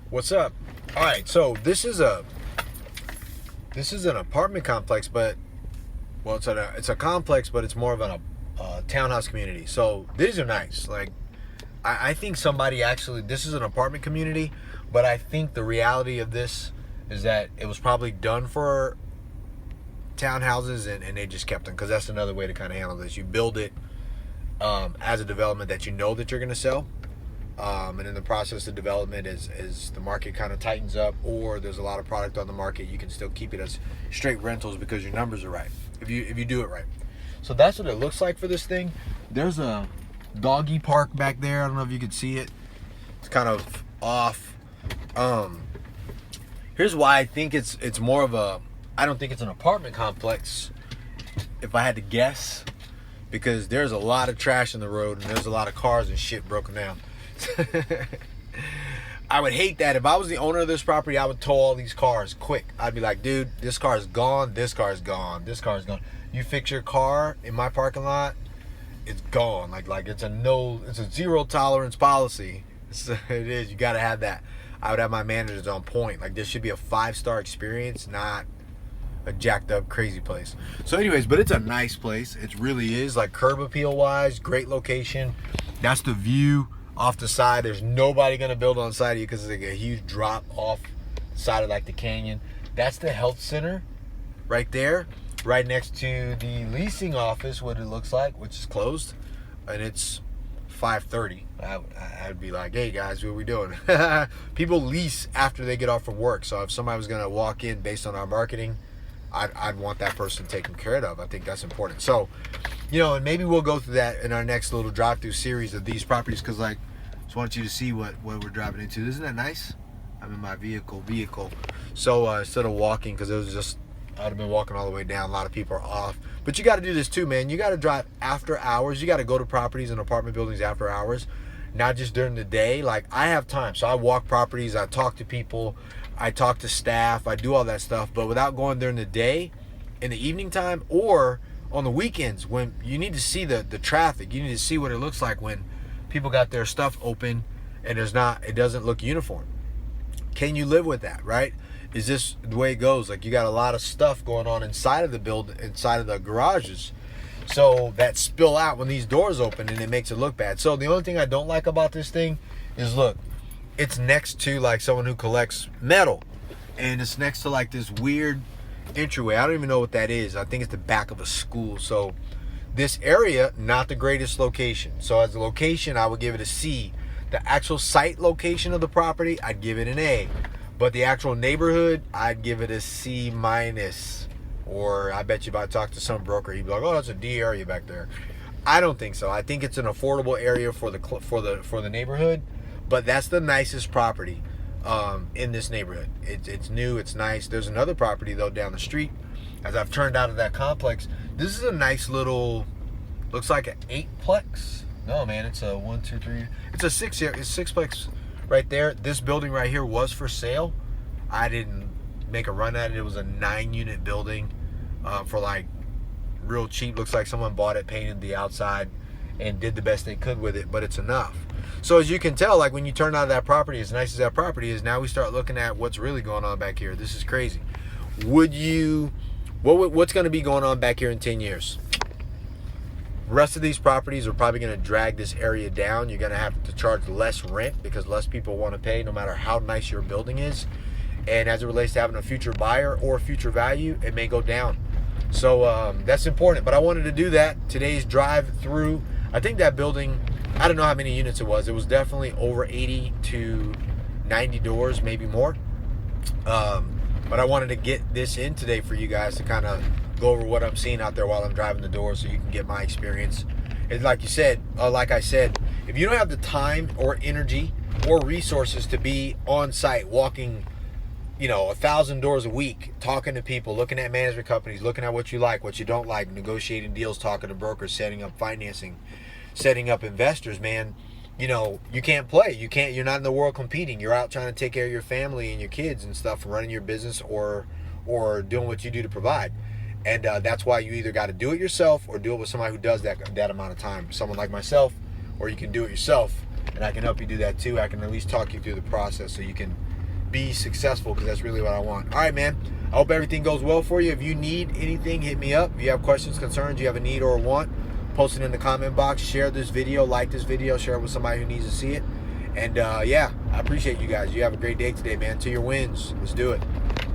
What's up? All right, so this is an apartment complex, but well, it's a complex, but it's more of a townhouse community. So these are nice. Like I think somebody actually this is an apartment community, but I think the reality of this is that it was probably done for townhouses and they just kept them because that's another way to kind of handle this. You build it as a development that you know that you're going to sell. And in the process of development, as the market kind of tightens up or there's a lot of product on the market, you can still keep it as straight rentals because your numbers are right if you do it right. So that's what it looks like for this thing. There's a doggy park back there. I don't know if you could see it. It's kind of off. Here's why I think it's more of a. I don't think it's an apartment complex. If I had to guess, because there's a lot of trash in the road and there's a lot of cars and shit broken down. I would hate that. If I was the owner of this property, I would tow all these cars quick. I'd be like, dude, this car is gone, this car is gone, this car is gone. You fix your car in my parking lot, it's gone. Like it's a zero tolerance policy. It is. You got to have that. I would have my managers on point. Like this should be a 5-star experience, not a jacked up crazy place. So anyways, but it's a nice place. It really is. Like curb appeal wise, great location. That's the view off the side. There's nobody gonna build on the side of you because it's like a huge drop off the side of like the canyon. That's the health center right there, right next to the leasing office, what it looks like, which is closed, and it's 5:30. I'd be like, hey guys, what are we doing? People lease after they get off from work, so if somebody was gonna walk in based on our marketing, I'd want that person taken care of. I think that's important. So, and maybe we'll go through that in our next little drive-through series of these properties because, like, just want you to see what we're driving into. Isn't that nice? I'm in my vehicle. So instead of walking, because I'd have been walking all the way down. A lot of people are off. But you got to do this too, man. You got to drive after hours. You got to go to properties and apartment buildings after hours, not just during the day. Like, I have time. So I walk properties. I talk to people. I talk to staff. I do all that stuff. But without going during the day, in the evening time, or on the weekends when you need to see the traffic. You need to see what it looks like when people got their stuff open and it doesn't look uniform. Can you live with that, right? Is this the way it goes? Like, you got a lot of stuff going on inside of inside of the garages. So that spill out when these doors open and it makes it look bad. So the only thing I don't like about this thing is, look, it's next to like someone who collects metal, and it's next to like this weird entryway. I don't even know what that is. I think it's the back of a school. So this area, not the greatest location. So as a location, I would give it a C. The actual site location of the property, I'd give it an A. But the actual neighborhood, I'd give it a C minus. Or I bet you if I talk to some broker, he'd be like, oh, that's a D area back there. I don't think so. I think it's an affordable area for the neighborhood. But that's the nicest property in this neighborhood. It's new, it's nice. There's another property though down the street. As I've turned out of that complex, this is a nice little, looks like an 8-plex. No man, it's a 1, 2, 3. It's a 6-plex right there. This building right here was for sale. I didn't make a run at it. It was a 9-unit building for like real cheap. Looks like someone bought it, painted the outside, and did the best they could with it, but it's enough. So as you can tell, like when you turn out of that property, as nice as that property is, now we start looking at what's really going on back here. This is crazy. What's going to be going on back here in 10 years? The rest of these properties are probably going to drag this area down. You're going to have to charge less rent because less people want to pay, no matter how nice your building is. And as it relates to having a future buyer or future value, it may go down. So that's important. But I wanted to do that. Today's drive through, I think that building, I don't know how many units it was. It was definitely over 80 to 90 doors, maybe more. But I wanted to get this in today for you guys to kind of go over what I'm seeing out there while I'm driving the doors so you can get my experience. And like I said, if you don't have the time or energy or resources to be on site walking 1,000 doors a week, talking to people, looking at management companies, looking at what you like, what you don't like, negotiating deals, talking to brokers, setting up financing, setting up investors, man, you can't play. You're not in the world competing. You're out trying to take care of your family and your kids and stuff, running your business or doing what you do to provide. And that's why you either got to do it yourself or do it with somebody who does that amount of time. Someone like myself, or you can do it yourself, and I can help you do that too. I can at least talk you through the process so you can be successful, because that's really what I want. All right, man. I hope everything goes well for you. If you need anything, hit me up. If you have questions, concerns, you have a need or a want, post it in the comment box. Share this video, like this video, share it with somebody who needs to see it. And yeah, I appreciate you guys. You have a great day today, man. To your wins. Let's do it.